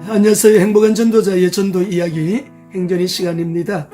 안녕하세요. 행복한 전도자의 전도 이야기 행전의 시간입니다.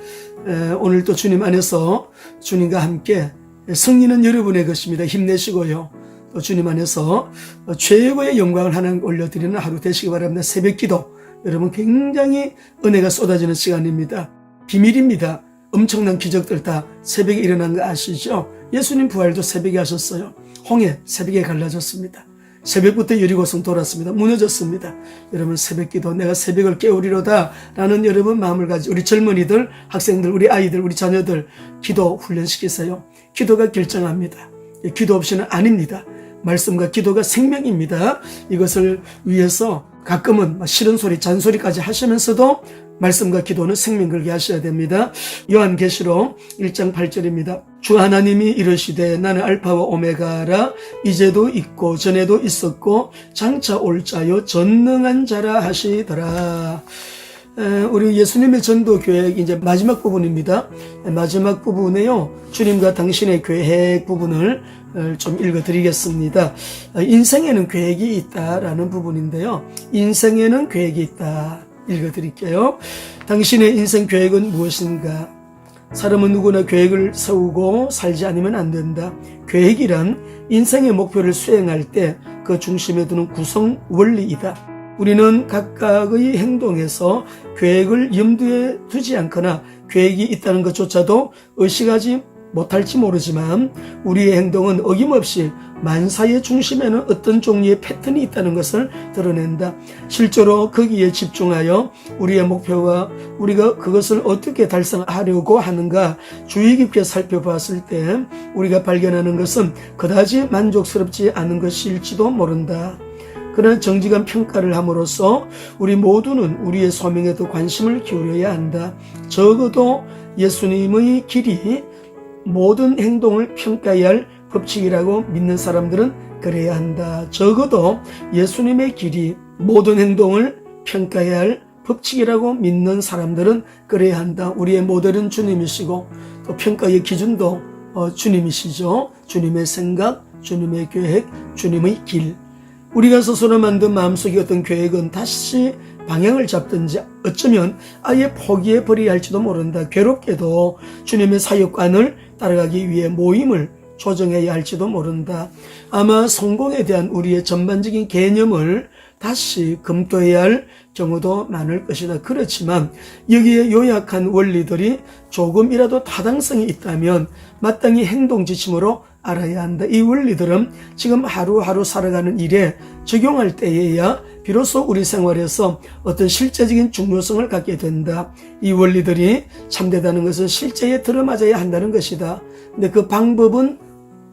오늘 또 주님 안에서 주님과 함께 승리는 여러분의 것입니다. 힘내시고요. 또 주님 안에서 최고의 영광을 하나님 올려드리는 하루 되시기 바랍니다. 새벽기도 여러분 굉장히 은혜가 쏟아지는 시간입니다. 비밀입니다. 엄청난 기적들 다 새벽에 일어난 거 아시죠? 예수님 부활도 새벽에 하셨어요. 홍해 새벽에 갈라졌습니다. 새벽부터 여리고성 돌았습니다. 무너졌습니다. 여러분 새벽기도 내가 새벽을 깨우리로다 라는 여러분 마음을 가지고 우리 젊은이들, 학생들, 우리 아이들, 우리 자녀들 기도 훈련시키세요. 기도가 결정합니다. 기도 없이는 아닙니다. 말씀과 기도가 생명입니다. 이것을 위해서 가끔은 싫은 소리, 잔소리까지 하시면서도 말씀과 기도는 생명 걸게 하셔야 됩니다. 요한계시록 1장 8절입니다. 주 하나님이 이르시되 나는 알파와 오메가라 이제도 있고 전에도 있었고 장차 올 자요 전능한 자라 하시더라. 우리 예수님의 전도 계획 이제 마지막 부분입니다. 마지막 부분에요. 주님과 당신의 계획 부분을 좀 읽어드리겠습니다. 인생에는 계획이 있다라는 부분인데요. 인생에는 계획이 있다. 읽어드릴게요. 당신의 인생 계획은 무엇인가? 사람은 누구나 계획을 세우고 살지 않으면 안 된다. 계획이란 인생의 목표를 수행할 때 그 중심에 두는 구성 원리이다. 우리는 각각의 행동에서 계획을 염두에 두지 않거나 계획이 있다는 것조차도 의식하지 못할지 모르지만 우리의 행동은 어김없이 만사의 중심에는 어떤 종류의 패턴이 있다는 것을 드러낸다. 실제로 거기에 집중하여 우리의 목표와 우리가 그것을 어떻게 달성하려고 하는가 주의 깊게 살펴봤을 때 우리가 발견하는 것은 그다지 만족스럽지 않은 것일지도 모른다. 그러나 정직한 평가를 함으로써 우리 모두는 우리의 소명에 더 관심을 기울여야 한다. 적어도 예수님의 길이 모든 행동을 평가해야 할 법칙이라고 믿는 사람들은 그래야 한다. 적어도 예수님의 길이 모든 행동을 평가해야 할 법칙이라고 믿는 사람들은 그래야 한다. 우리의 모델은 주님이시고 또 평가의 기준도 주님이시죠. 주님의 생각, 주님의 계획, 주님의 길. 우리가 스스로 만든 마음속의 어떤 계획은 다시 방향을 잡든지 어쩌면 아예 포기해버려야 할지도 모른다. 괴롭게도 주님의 사역관을 따라가기 위해 모임을 조정해야 할지도 모른다. 아마 성공에 대한 우리의 전반적인 개념을 다시 검토해야 할 경우도 많을 것이다. 그렇지만 여기에 요약한 원리들이 조금이라도 타당성이 있다면 마땅히 행동 지침으로 알아야 한다. 이 원리들은 지금 하루하루 살아가는 일에 적용할 때에야 비로소 우리 생활에서 어떤 실제적인 중요성을 갖게 된다. 이 원리들이 참되다는 것은 실제에 들어맞아야 한다는 것이다. 근데 그 방법은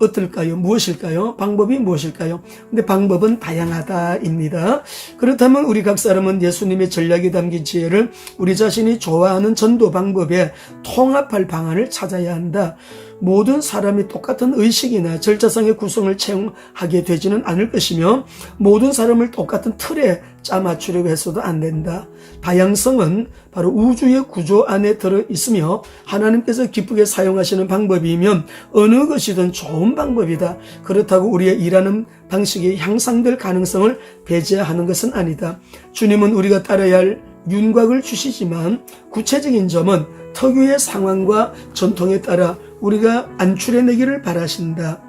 어떨까요? 무엇일까요? 방법이 무엇일까요? 근데 방법은 다양하다입니다. 그렇다면 우리 각 사람은 예수님의 전략이 담긴 지혜를 우리 자신이 좋아하는 전도 방법에 통합할 방안을 찾아야 한다. 모든 사람이 똑같은 의식이나 절차상의 구성을 채용하게 되지는 않을 것이며 모든 사람을 똑같은 틀에 짜맞추려고 해서도 안 된다. 다양성은 바로 우주의 구조 안에 들어있으며 하나님께서 기쁘게 사용하시는 방법이면 어느 것이든 좋은 방법이다. 그렇다고 우리의 일하는 방식이 향상될 가능성을 배제하는 것은 아니다. 주님은 우리가 따라야 할 윤곽을 주시지만 구체적인 점은 특유의 상황과 전통에 따라 우리가 안출해내기를 바라신다.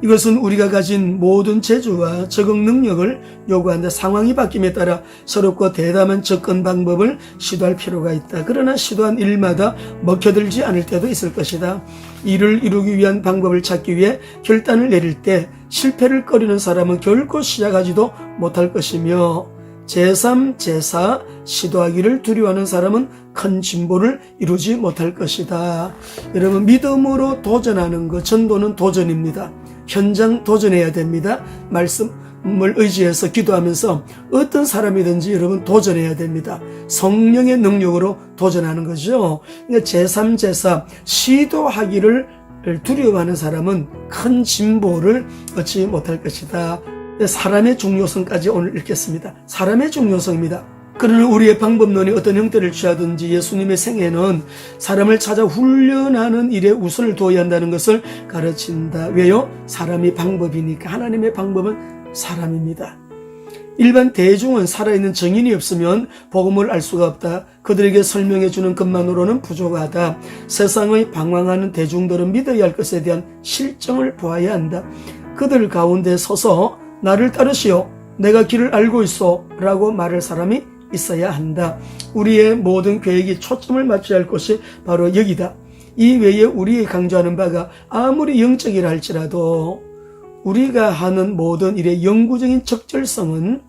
이것은 우리가 가진 모든 재주와 적응 능력을 요구한다. 상황이 바뀜에 따라 새롭고 대담한 접근 방법을 시도할 필요가 있다. 그러나 시도한 일마다 먹혀들지 않을 때도 있을 것이다. 이를 이루기 위한 방법을 찾기 위해 결단을 내릴 때 실패를 꺼리는 사람은 결코 시작하지도 못할 것이며 제3, 제4 시도하기를 두려워하는 사람은 큰 진보를 이루지 못할 것이다. 여러분 믿음으로 도전하는 것, 전도는 도전입니다. 현장 도전해야 됩니다. 말씀을 의지해서 기도하면서 어떤 사람이든지 여러분 도전해야 됩니다. 성령의 능력으로 도전하는 거죠. 그러니까 제3, 제4 시도하기를 두려워하는 사람은 큰 진보를 얻지 못할 것이다. 사람의 중요성까지 오늘 읽겠습니다. 사람의 중요성입니다. 그러나 우리의 방법론이 어떤 형태를 취하든지 예수님의 생애는 사람을 찾아 훈련하는 일에 우선을 둬야 한다는 것을 가르친다. 왜요? 사람이 방법이니까. 하나님의 방법은 사람입니다. 일반 대중은 살아있는 증인이 없으면 복음을 알 수가 없다. 그들에게 설명해주는 것만으로는 부족하다. 세상의 방황하는 대중들은 믿어야 할 것에 대한 실정을 보아야 한다. 그들 가운데 서서 나를 따르시오. 내가 길을 알고 있어. 라고 말할 사람이 있어야 한다. 우리의 모든 계획이 초점을 맞춰야 할 것이 바로 여기다. 이 외에 우리의 강조하는 바가 아무리 영적이라 할지라도 우리가 하는 모든 일의 영구적인 적절성은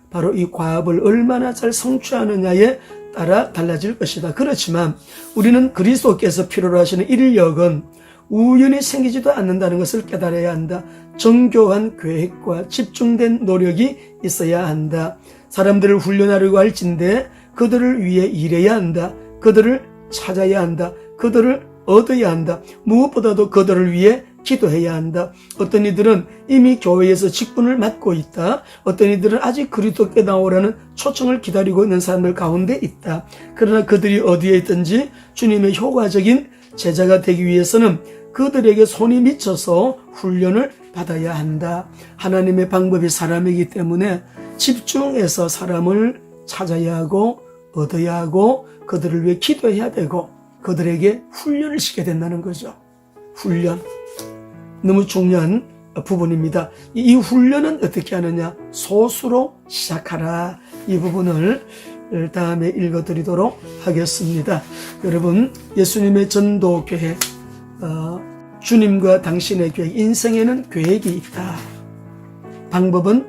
바로 이 과업을 얼마나 잘 성취하느냐에 따라 달라질 것이다. 그렇지만 우리는 그리스도께서 필요로 하시는 인력은 우연히 생기지도 않는다는 것을 깨달아야 한다. 정교한 계획과 집중된 노력이 있어야 한다. 사람들을 훈련하려고 할진대 그들을 위해 일해야 한다. 그들을 찾아야 한다. 그들을 얻어야 한다. 무엇보다도 그들을 위해 기도해야 한다. 어떤 이들은 이미 교회에서 직분을 맡고 있다. 어떤 이들은 아직 그리스도께 나오라는 초청을 기다리고 있는 사람들 가운데 있다. 그러나 그들이 어디에 있든지 주님의 효과적인 제자가 되기 위해서는 그들에게 손이 미쳐서 훈련을 받아야 한다. 하나님의 방법이 사람이기 때문에 집중해서 사람을 찾아야 하고 얻어야 하고 그들을 위해 기도해야 되고 그들에게 훈련을 시켜야 된다는 거죠. 훈련. 너무 중요한 부분입니다. 이 훈련은 어떻게 하느냐? 소수로 시작하라. 이 부분을 다음에 읽어드리도록 하겠습니다. 여러분, 예수님의 전도 계획, 주님과 당신의 계획, 인생에는 계획이 있다. 방법은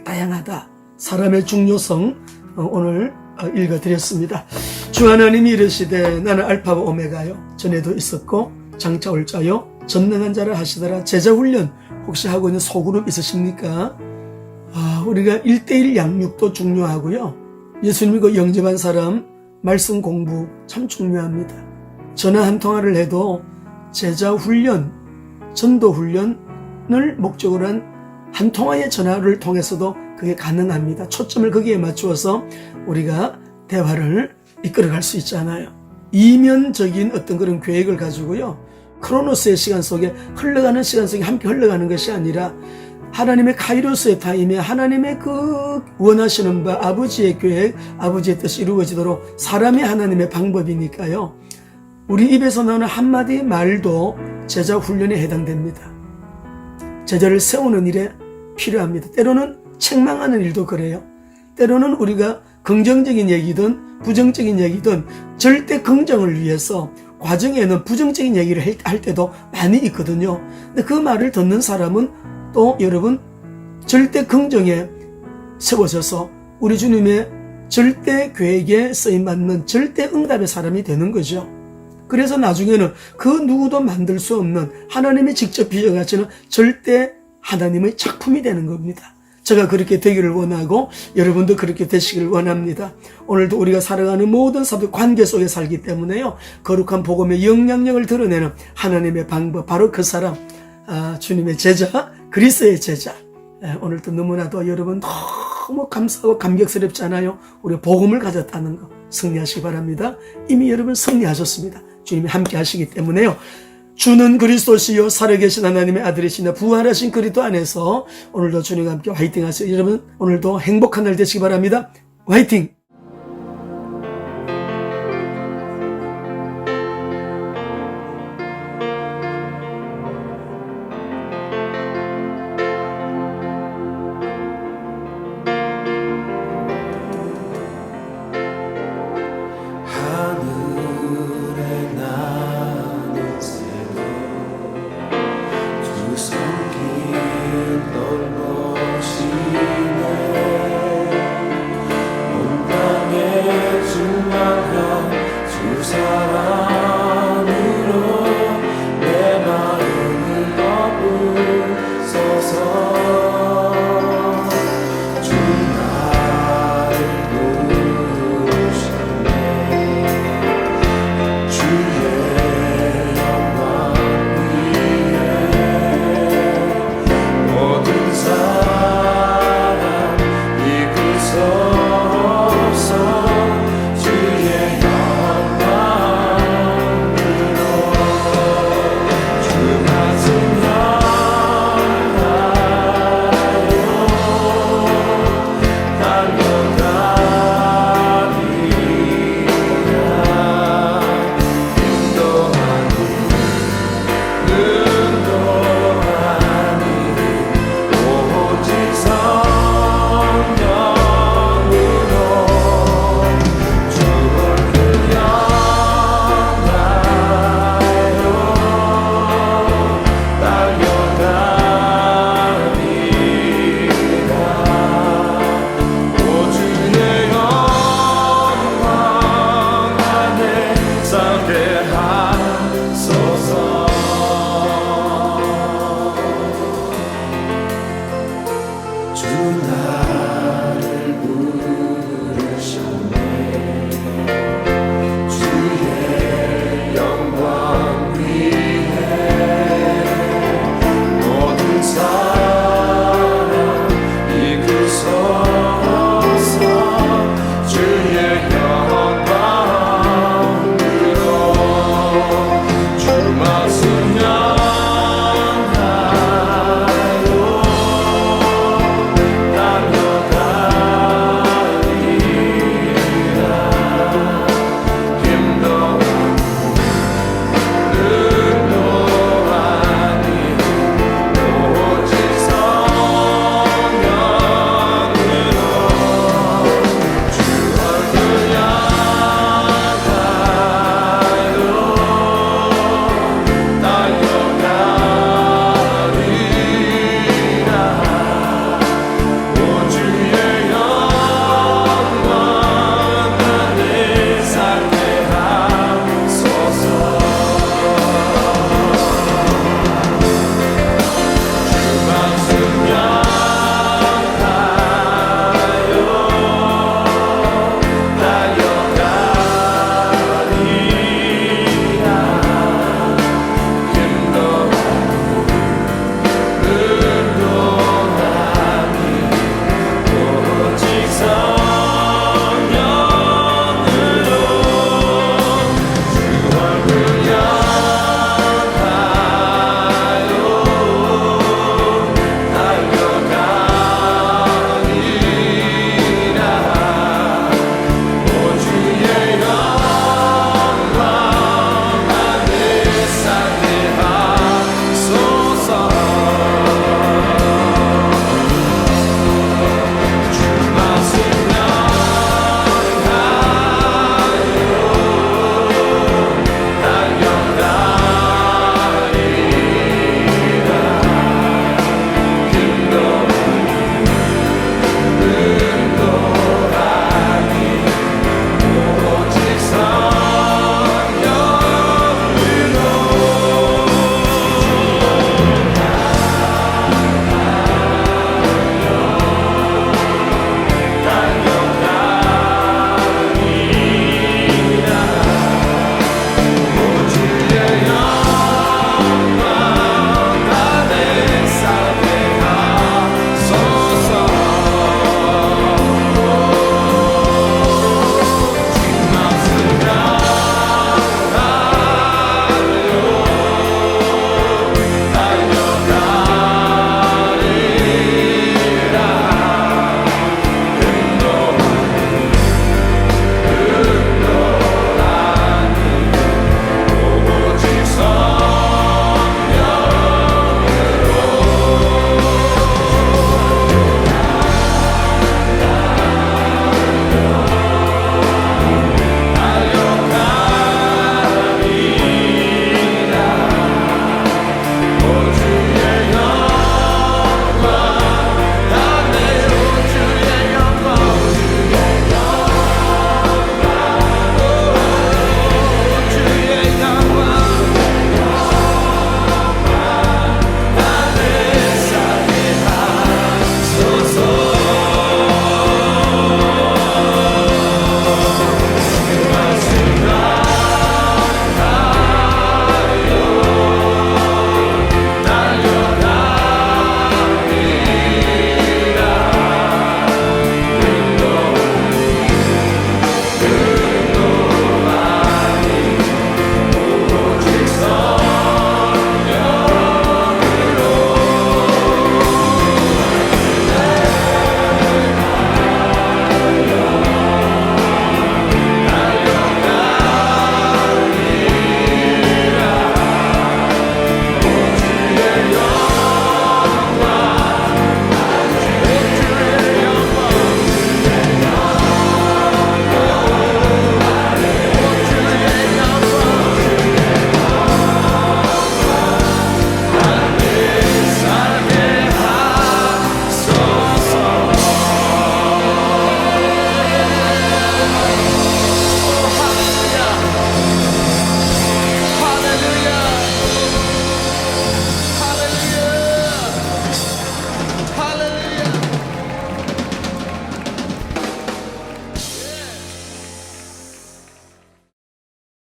다양하다. 사람의 중요성 오늘 읽어드렸습니다. 주 하나님이 이르시되 나는 알파와 오메가요. 전에도 있었고 장차 올 자요. 전능한 자를 하시더라. 제자훈련 혹시 하고 있는 소그룹 있으십니까? 우리가 1:1 양육도 중요하고요. 예수님 그 영접한 사람 말씀 공부 참 중요합니다. 전화 한 통화를 해도 제자훈련, 전도훈련을 목적으로 한 통화의 전화를 통해서도 그게 가능합니다. 초점을 거기에 맞추어서 우리가 대화를 이끌어갈 수 있잖아요. 이면적인 어떤 그런 계획을 가지고요. 크로노스의 시간 속에 흘러가는 시간 속에 함께 흘러가는 것이 아니라 하나님의 카이로스의 타임에 하나님의 그 원하시는 바 아버지의 계획, 아버지의 뜻이 이루어지도록 사람이 하나님의 방법이니까요. 우리 입에서 나오는 한마디 말도 제자 훈련에 해당됩니다. 제자를 세우는 일에 필요합니다. 때로는 책망하는 일도 그래요. 때로는 우리가 긍정적인 얘기든 부정적인 얘기든 절대 긍정을 위해서 과정에는 부정적인 얘기를 할 때도 많이 있거든요. 근데 그 말을 듣는 사람은 또 여러분 절대 긍정에 세워져서 우리 주님의 절대 계획에 쓰임받는 절대 응답의 사람이 되는 거죠. 그래서 나중에는 그 누구도 만들 수 없는 하나님이 직접 빚어가시는 절대 하나님의 작품이 되는 겁니다. 제가 그렇게 되기를 원하고 여러분도 그렇게 되시길 원합니다. 오늘도 우리가 살아가는 모든 사람들 관계 속에 살기 때문에요. 거룩한 복음의 영향력을 드러내는 하나님의 방법, 바로 그 사람, 주님의 제자, 그리스도의 제자. 오늘도 너무나도 여러분 너무 감사하고 감격스럽잖아요. 우리 복음을 가졌다는 거 승리하시기 바랍니다. 이미 여러분 승리하셨습니다. 주님이 함께 하시기 때문에요. 주는 그리스도시요 살아계신 하나님의 아들이시나 부활하신 그리스도 안에서 오늘도 주님과 함께 화이팅 하세요. 여러분 오늘도 행복한 날 되시기 바랍니다. 화이팅! 넓어지네 온다 주다